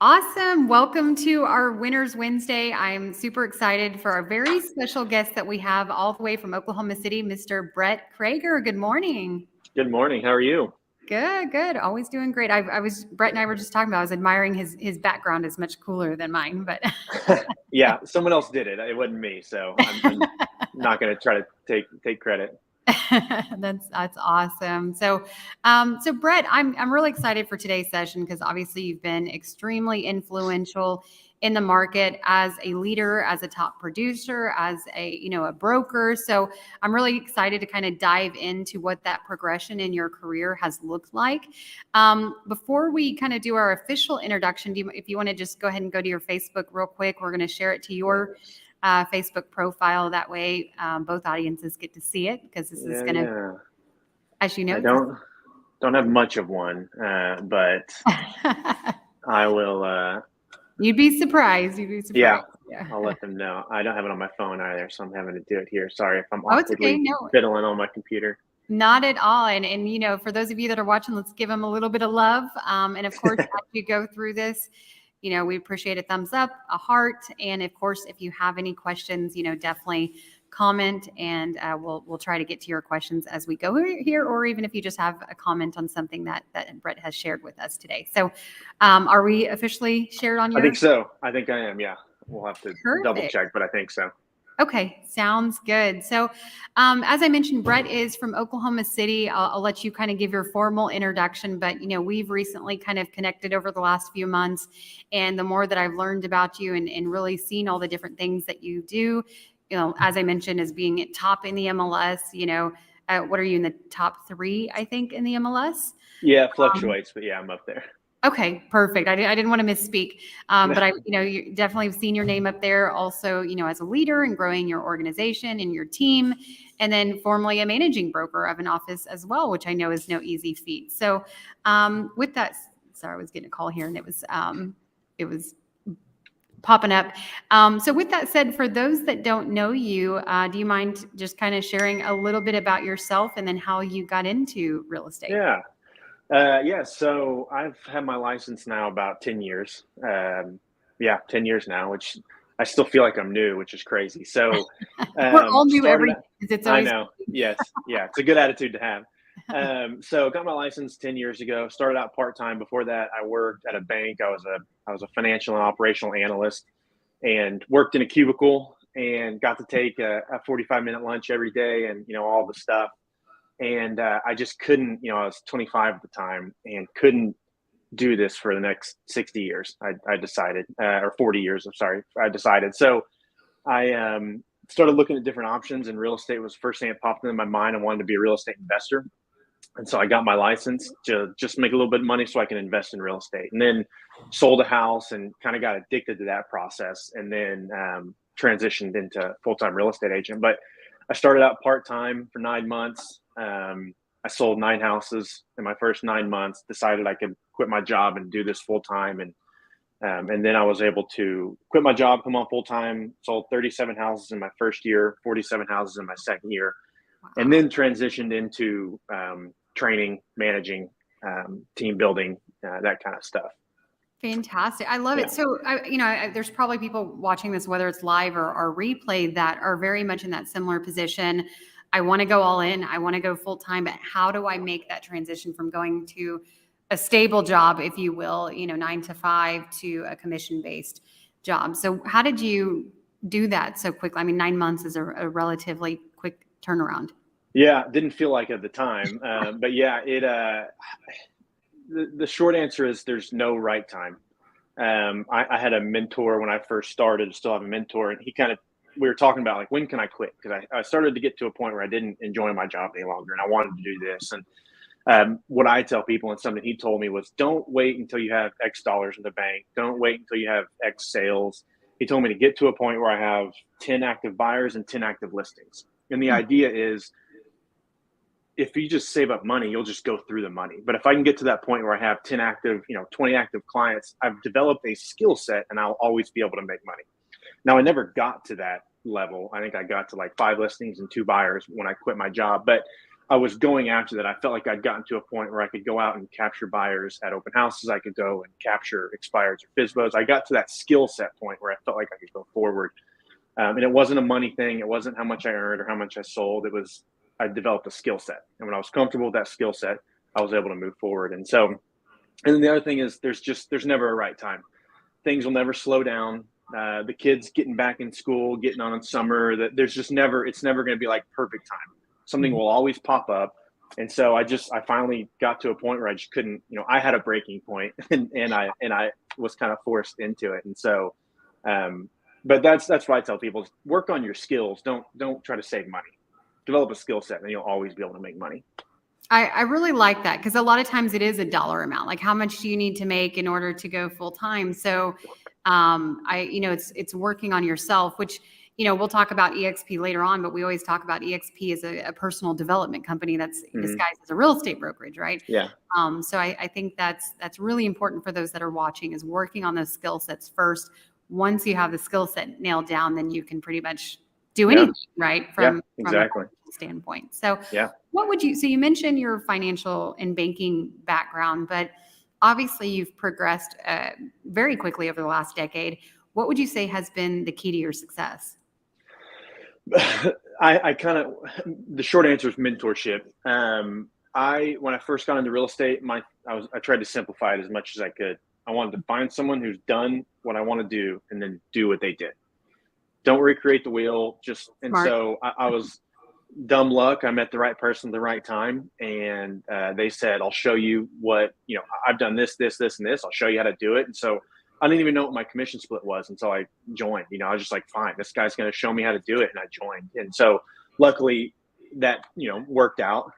Awesome. Welcome to our Winners Wednesday. I'm super excited for our very special guest that we have all the way from Oklahoma City, Mr. Brett Creager. Good morning. Good morning. How are you? Good, good. Always doing great. Brett and I were just talking about, I was admiring his background is much cooler than mine, but Yeah, someone else did it. It wasn't me, so I'm not going to try to take credit. That's awesome. So Brett, I'm really excited for today's session because obviously you've been extremely influential in the market as a leader, as a top producer, as a broker. So I'm really excited to kind of dive into what that progression in your career has looked like. Before we kind of do our official introduction, if you want to just go ahead and go to your Facebook real quick, we're going to share it to your Facebook profile. That way, both audiences get to see it because this is going to, Yeah. as you know, I don't have much of one, but I will. You'd be surprised. You'd be Yeah, surprised. Yeah. I'll let them know. I don't have it on my phone either, so I'm having to do it here. Sorry if I'm Oh, it's okay. awkwardly No, fiddling on my computer. not at all. And for those of you that are watching, let's give them a little bit of love. And of course, as you go through this, we appreciate a thumbs up, a heart, and of course, if you have any questions, definitely comment, and we'll try to get to your questions as we go here, or even if you just have a comment on something that Brett has shared with us today. So, are we officially shared on I your? think so. I think I am. Yeah, we'll have to double Perfect. check, but I think so. Okay, sounds good. So, as I mentioned, Brett is from Oklahoma City. I'll let you kind of give your formal introduction, but we've recently kind of connected over the last few months, and the more that I've learned about you and really seen all the different things that you do, as I mentioned, as being top in the MLS. What are you in the top three? I think in the MLS. Yeah, Um, fluctuates, but yeah, I'm up there. Okay, perfect. I didn't want to misspeak, but you definitely have seen your name up there. Also, as a leader and growing your organization and your team, and then formerly a managing broker of an office as well, which I know is no easy feat. So, with that, sorry, I was getting a call here, and it was popping up. So, with that said, for those that don't know you, do you mind just kind of sharing a little bit about yourself and then how you got into real estate? Yeah. Yeah, so I've had my license now about 10 years. Yeah, 10 years now, which I still feel like I'm new, which is crazy. So, We're all new started, every. It's I always. know, yes, yeah, it's a good attitude to have. So got my license 10 years ago, started out part-time. Before that, I worked at a bank. I was a financial and operational analyst and worked in a cubicle and got to take a 45-minute lunch every day and, all the stuff. And I just couldn't, I was 25 at the time and couldn't do this for the next 60 years. I decided, or 40 years, I'm sorry, I decided. So I started looking at different options, and real estate was the first thing that popped into my mind. I wanted to be a real estate investor. And so I got my license to just make a little bit of money so I can invest in real estate. And then sold a house and kind of got addicted to that process, and then transitioned into full-time real estate agent. But I started out part-time for 9 months. I sold 9 houses in my first 9 months, decided I could quit my job and do this full-time. And then I was able to quit my job, come on full-time, sold 37 houses in my first year, 47 houses in my second year, and then transitioned into training, managing, team building, that kind of stuff. Fantastic. I love it. Yeah. So, there's probably people watching this, whether it's live or replay, that are very much in that similar position. I want to go all in. I want to go full time, but how do I make that transition from going to a stable job, if you will, 9 to 5 to a commission based job? So, how did you do that so quickly? I mean, 9 months is a relatively quick turnaround. Yeah, didn't feel like it at the time, but yeah, the short answer is there's no right time. I had a mentor when I first started, still have a mentor, and we were talking about like, when can I quit? Because I started to get to a point where I didn't enjoy my job any longer and I wanted to do this. And what I tell people, and something he told me, was don't wait until you have X dollars in the bank. Don't wait until you have X sales. He told me to get to a point where I have 10 active buyers and 10 active listings. And the idea is, if you just save up money, you'll just go through the money. But if I can get to that point where I have 10 active, 20 active clients, I've developed a skill set and I'll always be able to make money. Now, I never got to that level. I think I got to like 5 listings and 2 buyers when I quit my job, but I was going after that. I felt like I'd gotten to a point where I could go out and capture buyers at open houses. I could go and capture expireds or FISBOs. I got to that skill set point where I felt like I could go forward. And it wasn't a money thing. It wasn't how much I earned or how much I sold. It was, I developed a skill set. And when I was comfortable with that skill set, I was able to move forward. And so, and then the other thing is there's never a right time. Things will never slow down. The kids getting back in school, getting on in summer, that it's never going to be like perfect time. Something will always pop up. And so I finally got to a point where I just couldn't, I had a breaking point and I was kind of forced into it. And so, but that's what I tell people: work on your skills. Don't try to save money. Develop a skill set, and you'll always be able to make money. I really like that, because a lot of times it is a dollar amount. Like, how much do you need to make in order to go full time? So, it's working on yourself, which, we'll talk about EXP later on, but we always talk about EXP as a personal development company that's disguised as a real estate brokerage, right? Yeah. So I think that's really important for those that are watching, is working on those skill sets first. Once you have the skill set nailed down, then you can pretty much do anything, right? Exactly. From a standpoint. So yeah. So you mentioned your financial and banking background, but obviously you've progressed very quickly over the last decade. What would you say has been the key to your success? The short answer is mentorship. When I first got into real estate, I tried to simplify it as much as I could. I wanted to find someone who's done what I want to do and then do what they did. Don't recreate the wheel. Smart. So I was dumb luck. I met the right person at the right time. And they said, I'll show you what, I've done this, and this. I'll show you how to do it. And so I didn't even know what my commission split was until I joined. I was just like, fine, this guy's going to show me how to do it. And I joined. And so luckily that, worked out,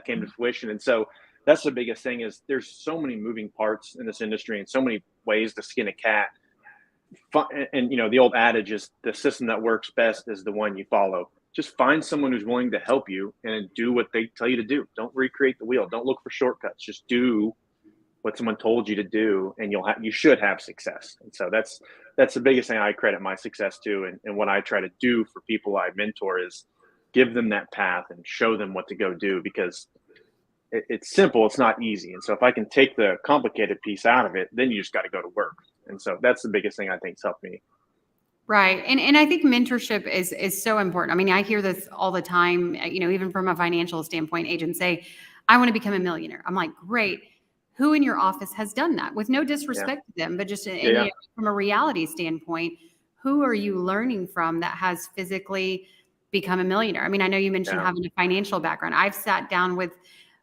came to fruition. And so that's the biggest thing, is there's so many moving parts in this industry and so many ways to skin a cat. And the old adage is, the system that works best is the one you follow. Just find someone who's willing to help you and do what they tell you to do. Don't recreate the wheel. Don't look for shortcuts. Just do what someone told you to do, and you should have success. And so that's the biggest thing I credit my success to. And what I try to do for people I mentor is give them that path and show them what to go do, because it's simple. It's not easy. And so if I can take the complicated piece out of it, then you just got to go to work. And so that's the biggest thing I think's helped me. Right. And I think mentorship is so important. I mean, I hear this all the time, even from a financial standpoint. Agents say, I want to become a millionaire. I'm like, great. Who in your office has done that? With no disrespect to them, but just from a reality standpoint, who are you learning from that has physically become a millionaire? I mean, I know you mentioned having a financial background. I've sat down with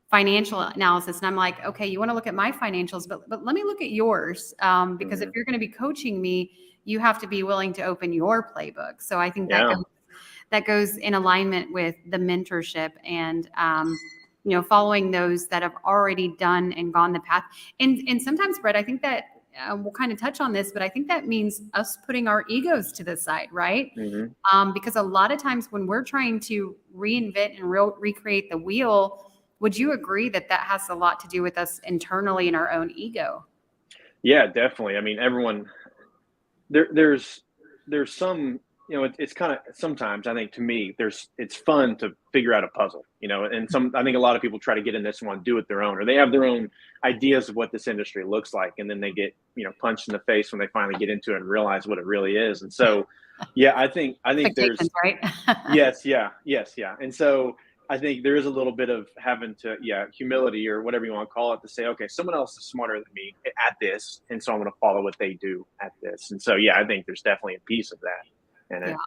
financial analysis and I'm like, okay, you want to look at my financials, but let me look at yours. Because if you're going to be coaching me, you have to be willing to open your playbook. So I think that goes in alignment with the mentorship and, following those that have already done and gone the path. And sometimes, Brett, I think that we'll kind of touch on this, but I think that means us putting our egos to the side, right? Because a lot of times when we're trying to reinvent and recreate the wheel, would you agree that has a lot to do with us internally in our own ego? Yeah, definitely. I mean, everyone, there's some, it's kind of, sometimes I think, to me, it's fun to figure out a puzzle, and I think a lot of people try to get in this and want to do it their own, or they have their own ideas of what this industry looks like. And then they get, punched in the face when they finally get into it and realize what it really is. And so, yeah, I think there's, right? Yes. Yeah. And so I think there is a little bit of having to, humility, or whatever you want to call it, to say, okay, someone else is smarter than me at this, and so I'm going to follow what they do at this. And so, I think there's definitely a piece of that. And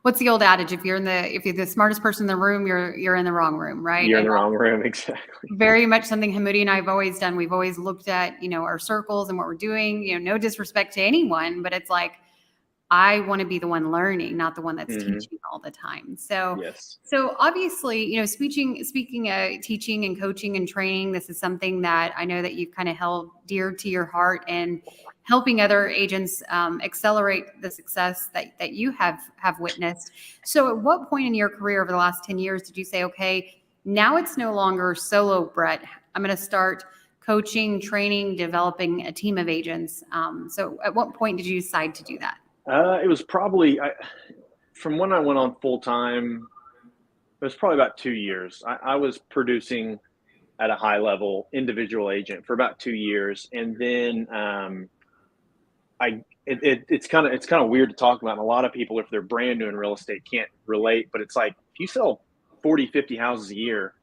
what's the old adage? If you're the smartest person in the room, you're in the wrong room, right? You're in the wrong room, exactly. Very much something Hamudi and I have always done. We've always looked at, our circles and what we're doing. No disrespect to anyone, but it's like, I want to be the one learning, not the one that's teaching all the time. So, So obviously, speaking teaching and coaching and training, this is something that I know that you've kind of held dear to your heart, and helping other agents accelerate the success that you have witnessed. So at what point in your career over the last 10 years did you say, okay, now it's no longer solo Brett, I'm going to start coaching, training, developing a team of agents? So at what point did you decide to do that? It was probably from when I went on full time. It was probably about 2 years. I was producing at a high level individual agent for about 2 years. And then it's kind of weird to talk about. And a lot of people, if they're brand new in real estate, can't relate. But it's like if you sell 40, 50 houses a year,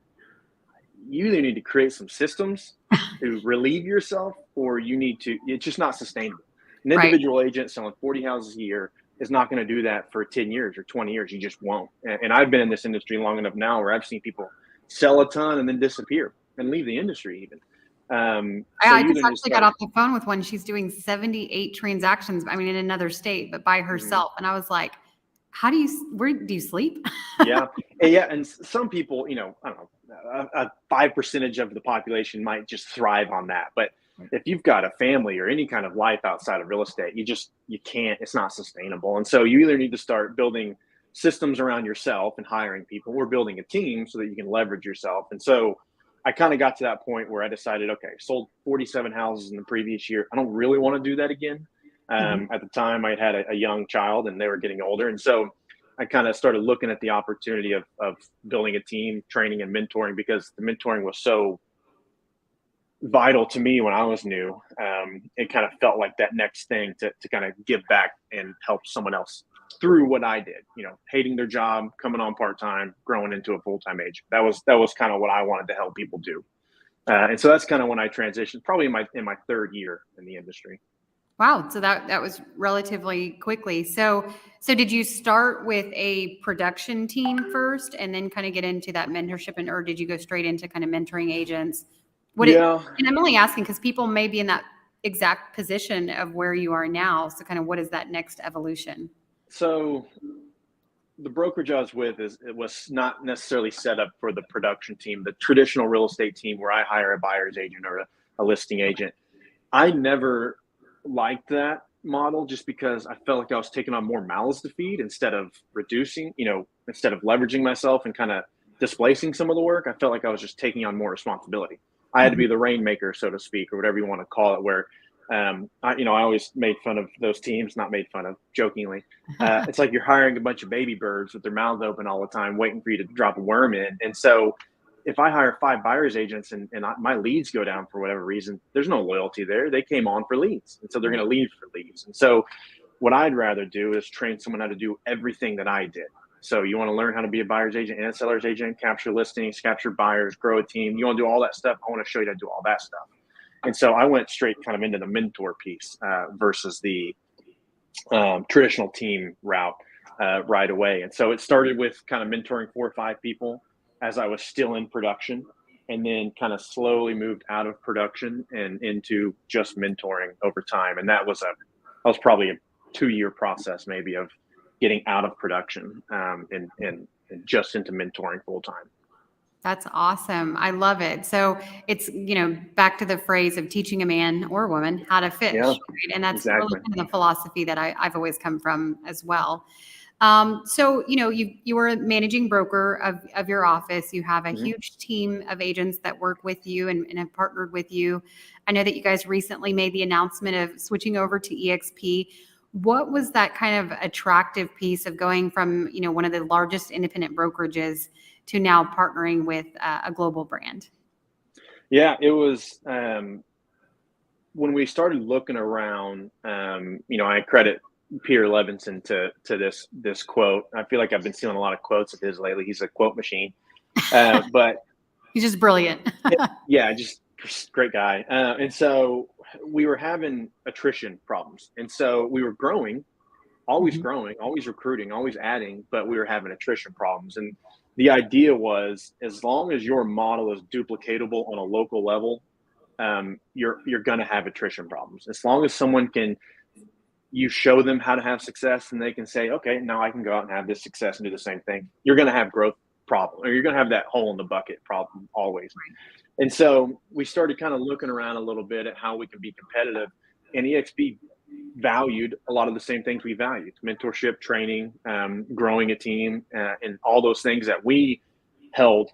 you either need to create some systems to relieve yourself, or you need to. It's just not sustainable. An Right. individual agent selling 40 houses a year is not going to do that for 10 years or 20 years. You just won't. And I've been in this industry long enough now where I've seen people sell a ton and then disappear and leave the industry even. So I you just either need to actually got start. off the phone with one. She's doing 78 transactions. I mean, in another state, but by Mhm. herself. And I was like, where do you sleep? Yeah, and some people, I don't know, a 5% of the population might just thrive on that. But if you've got a family or any kind of life outside of real estate, you can't. It's not sustainable. And so you either need to start building systems around yourself and hiring people, or building a team so that you can leverage yourself. And so I kind of got to that point where I decided, okay, sold 47 houses in the previous year. I don't really want to do that again. Mhm. At the time, I had a young child, and they were getting older, and so I kind of started looking at the opportunity of building a team, training and mentoring, because the mentoring was so vital to me when I was new. It kind of felt like that next thing to kind of give back and help someone else through what I did, hating their job, coming on part-time, growing into a full-time agent. That was kind of what I wanted to help people do. And so that's kind of when I transitioned, probably in my third year in the industry. Wow. So that was relatively quickly. So did you start with a production team first and then kind of get into that mentorship, or did you go straight into kind of mentoring agents? Yeah. And I'm only asking because people may be in that exact position of where you are now. So kind of what is that next evolution? So the brokerage I was with it was not necessarily set up for the production team, the traditional real estate team where I hire a buyer's agent or a listing agent. I never liked that model, just because I felt like I was taking on more mouths to feed instead of instead of leveraging myself and kind of displacing some of the work. I felt like I was just taking on more responsibility. I had to Mhm. be the rainmaker, so to speak, or whatever you want to call it. Where, I always made fun of those teams, not made fun of, jokingly. It's like you're hiring a bunch of baby birds with their mouths open all the time, waiting for you to drop a worm in. And so if I hire 5 buyers agents and my leads go down for whatever reason, there's no loyalty there. They came on for leads, and so they're going Right. to leave for leads. And so what I'd rather do is train someone how to do everything that I did. So you want to learn how to be a buyer's agent and a seller's agent, capture listings, capture buyers, grow a team. You want to do all that stuff. I want to show you how to do all that stuff. And so I went straight kind of into the mentor piece versus the traditional team route right away. And so it started with kind of mentoring 4 or 5 people as I was still in production, and then kind of slowly moved out of production and into just mentoring over time. And that was probably a 2 year process maybe of getting out of production and just into mentoring full time. That's awesome. I love it. So it's, back to the phrase of teaching a man or a woman how to fish, Yeah, right? And that's really exactly. kind of the philosophy that I've always come from as well. So, you were a managing broker of your office. You have a Mhm. huge team of agents that work with you and have partnered with you. I know that you guys recently made the announcement of switching over to EXP. What was that kind of attractive piece of going from, one of the largest independent brokerages to now partnering with a global brand? Yeah, it was when we started looking around. I credit Peter Levinson to this quote. I feel like I've been stealing a lot of quotes of his lately. He's a quote machine. But He's just brilliant. yeah, just great guy. And so we were having attrition problems, and so we were Mhm. growing, always recruiting, always adding, but we were having attrition problems. And the idea was, as long as your model is duplicatable on a local level, you're going to have attrition problems. As long as someone can, you show them how to have success, and they can say, okay, now I can go out and have this success and do the same thing. You're going to have growth problem, or you're going to have that hole in the bucket problem always. And so we started kind of looking around a little bit at how we can be competitive. And EXP valued a lot of the same things we valued: mentorship, training, growing a team, and all those things that we held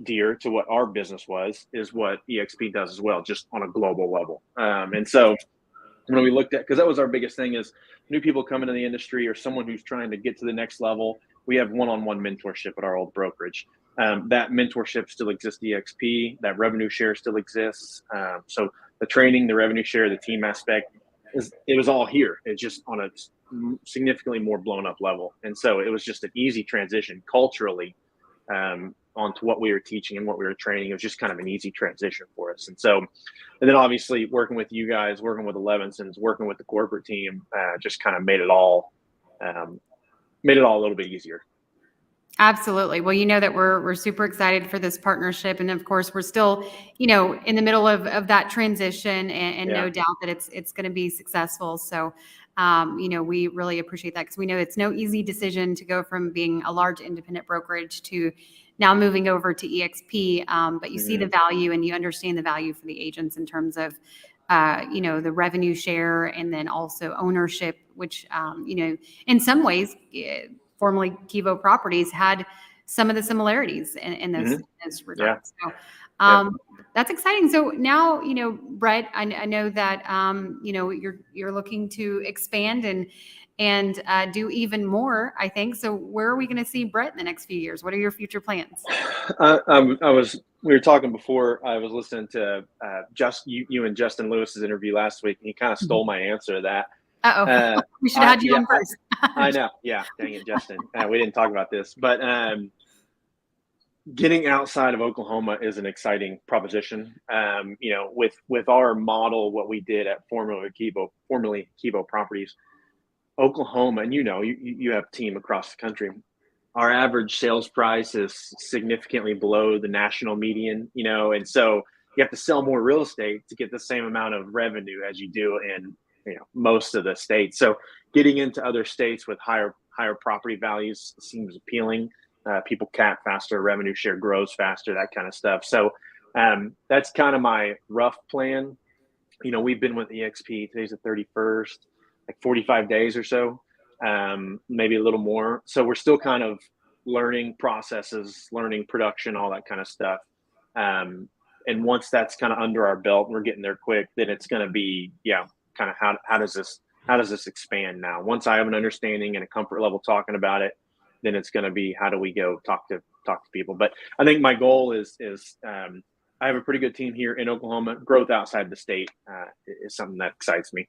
dear to what our business was, is what EXP does as well, just on a global level. And so when we looked at, because that was our biggest thing, is new people coming to the industry or someone who's trying to get to the next level, we have one-on-one mentorship at our old brokerage. That mentorship still exists, EXP, that revenue share still exists. So the training, the revenue share, the team aspect, it was all here. It's just on a significantly more blown up level. And so it was just an easy transition culturally onto what we were teaching and what we were training. It was just kind of an easy transition for us. And so, and then obviously working with you guys, working with the Levinsons, working with the corporate team, just kind of made it all a little bit easier. Absolutely. Well, you know that we're super excited for this partnership, and of course, we're still, you know, in the middle of that transition, and Yeah. no doubt that it's going to be successful. So, you know, we really appreciate that because we know it's no easy decision to go from being a large independent brokerage to now moving over to EXP. But you see the value, and you understand the value for the agents in terms of, you know, the revenue share, and then also ownership, which, you know, in some ways, formerly Kivo Properties had some of the similarities in those regards. Yeah. So that's exciting. So now, you know, Brett, I know that you know, you're looking to expand and do even more, I think. So where are we going to see Brett in the next few years? What are your future plans? We were talking before. I was listening to you and Justin Lewis's interview last week, and he kind of stole my answer to that. We should have had you on first. I know. Yeah. Dang it, Justin. We didn't talk about this, but getting outside of Oklahoma is an exciting proposition. You know, with our model, what we did at formerly Kivo Properties, Oklahoma, and you know, you have a team across the country. Our average sales price is significantly below the national median, you know, and so you have to sell more real estate to get the same amount of revenue as you do in, you know, most of the states. So getting into other states with higher property values seems appealing. People cap faster, revenue share grows faster, that kind of stuff. So that's kind of my rough plan. You know, we've been with EXP. Today's the 31st, like 45 days or so, maybe a little more. So we're still kind of learning processes, learning production, all that kind of stuff. And once that's kind of under our belt and we're getting there quick, then it's going to be, kind of how does this expand now? Once I have an understanding and a comfort level talking about it, then it's going to be how do we go talk to people. But I think my goal is I have a pretty good team here in Oklahoma. Growth outside the state is something that excites me.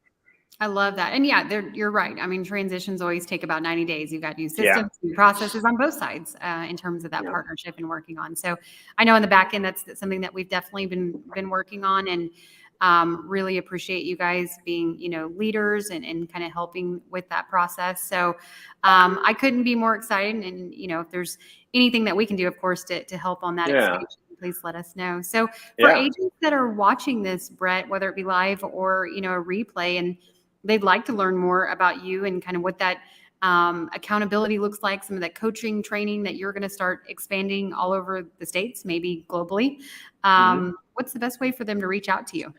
I love that. And yeah, you're right. I mean, transitions always take about 90 days. You've got new systems, new processes on both sides in terms of that partnership and working on. So I know in the back end, that's something that we've definitely been working on, and really appreciate you guys being, you know, leaders and kind of helping with that process. So I couldn't be more excited. And, you know, if there's anything that we can do, of course, to help on that expansion, please let us know. So for agents that are watching this, Brett, whether it be live or, you know, a replay, and they'd like to learn more about you and kind of what that accountability looks like, some of that coaching training that you're going to start expanding all over the states, maybe globally. What's the best way for them to reach out to you?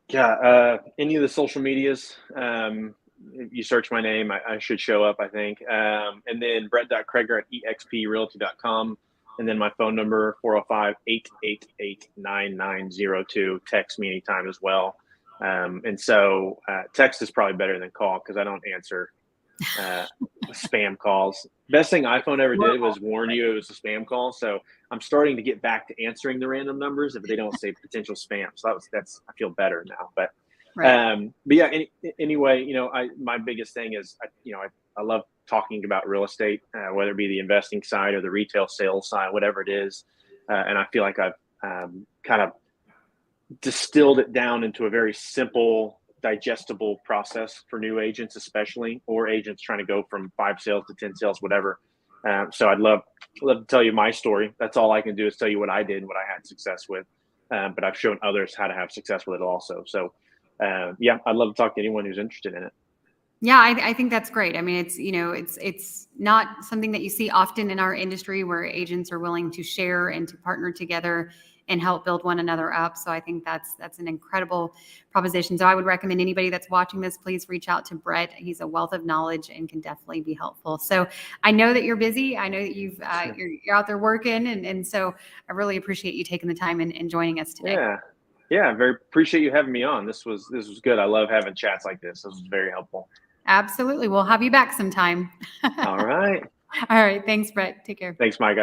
Yeah, any of the social medias. If you search my name, I should show up, I think. And then brett.creager@exprealty.com. And then my phone number, 405-888-9902. Text me anytime as well. And so text is probably better than call because I don't answer spam calls. Best thing iPhone ever did was warn you it was a spam call. So I'm starting to get back to answering the random numbers if they don't say potential spam. So that's I feel better now. But yeah. Anyway, you know, my biggest thing is I love talking about real estate, whether it be the investing side or the retail sales side, whatever it is, and I feel like I've kind of distilled it down into a very simple, digestible process for new agents, especially, or agents trying to go from 5 sales to 10 sales, whatever. So I'd love to tell you my story. That's all I can do is tell you what I did and what I had success with. But I've shown others how to have success with it also. So yeah, I'd love to talk to anyone who's interested in it. Yeah, I think that's great. I mean, it's, you know, it's not something that you see often in our industry where agents are willing to share and to partner together and help build one another up. So I think that's an incredible proposition. So I would recommend anybody that's watching this, please reach out to Brett. He's a wealth of knowledge and can definitely be helpful. So I know that you're busy. I know that you're out there working. And so I really appreciate you taking the time and joining us today. Yeah. Very appreciate you having me on. This was good. I love having chats like this. This was very helpful. Absolutely. We'll have you back sometime. All right. All right. Thanks, Brett. Take care. Thanks, Micah.